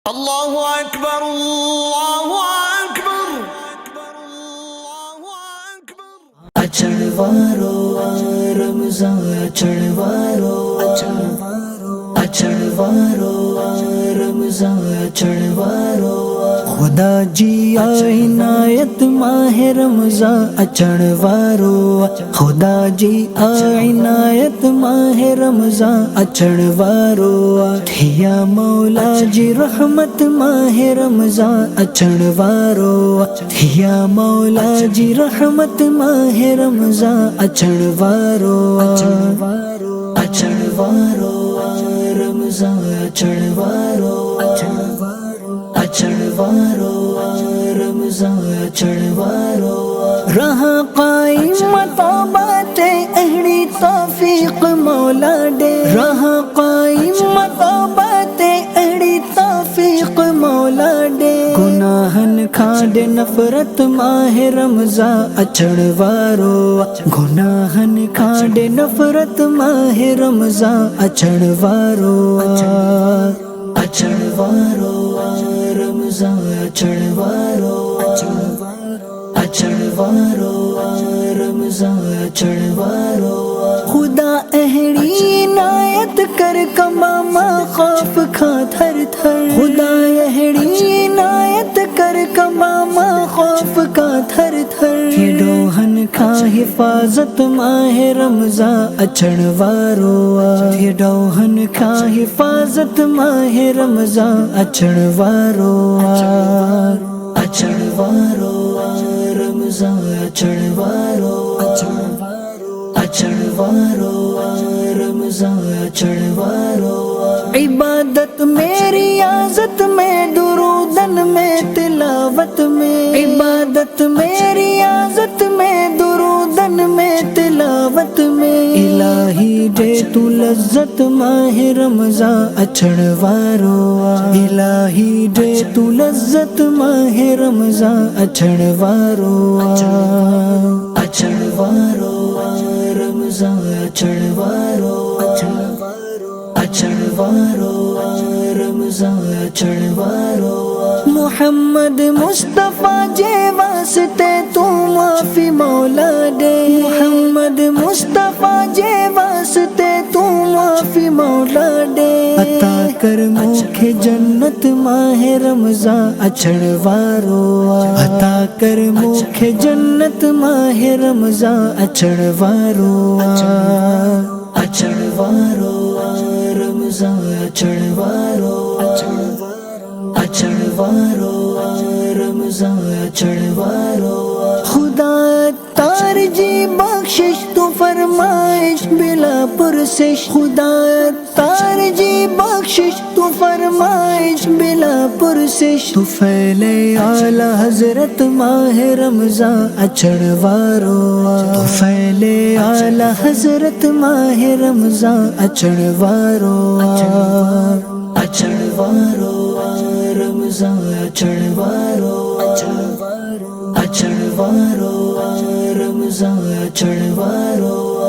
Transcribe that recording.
اللہ اکبر اللہ اکبر۔ اچھڑوارو رمضان اچھڑوارو اچھڑوارو رمضان اچھڑوارو خدا جی عنایت ماہ رمضان اچھڑوارو خدا جی عنایت ماہ رمضان اچھڑوارو تھیا مولا جی رحمت ماہ رمضان اچھڑوارو تھیا مولا جی رحمت ماہ رمضان اچھڑوارو اچھڑوارو رمضان اچھڑوارو اچھڑوارو رمضان اچھڑوارو رہا قائم توبات اہڑی توفیق مولا دے رہا قائم توبات اہڑی توفیق مولا دے گناہن کھاڑ نفرت ماہ رمضان اچھڑوارو گناہن کھاڑ نفرت ماہ رمضان اچھڑوارو اچھڑوارو رمضان اچھڑوارو اچھڑوارو رمضان اچھڑوارو خدا اہڑی عنایت کر کماما خوف کھا تھر تھر خدا اہڑی عنایت کر کماما خوف کا تھر تھر ڈوہن کھا حفاظت ماہ رمضان اچھڑوارو ڈوہن کھا حفاظت ماہ رمضان اچھڑوارو اچھڑوارو رمضان اچھڑوارو اچھڑوارو رمضان اچھڑوارو عبادت میں ریاضت میں درودن میں تلاوت میں عبادت میں ریاضت میں درودن میں تلاوت میں الہی دے تو لذت ماہ رمضان اچھڑوارو الہی دے تو لذت ماہ رمضان اچھڑوارو اچھڑوارو رمضان اچھڑوارو اچھڑوارو رمضان اچھڑوارو محمد مصطفیٰ جے واسطے تو معافی مولا دے محمد مصطفیٰ جے واسطے تو معافی مولا دے عطا کر موکھے جنت ماہ رمضان اچھڑوارو عطا کر موکھے جنت ماہ رمضان اچھڑوارو اچھڑوارو رمضان اچھڑوارو اچھڑوارو رمضان اچھڑوارو خدا تار جی بخشش تو فرمائش بلا پرسش خدا تار جی بخشش تو فرمائش بلا پرسش تو پھیلے اعلی حضرت ماہ رمضان اچھڑوارو تو پھیلے اعلی حضرت ماہ رمضان اچھڑوارو اچھڑوارو رمضان اچھڑوارو اچھڑوارو رمضان اچھڑوارو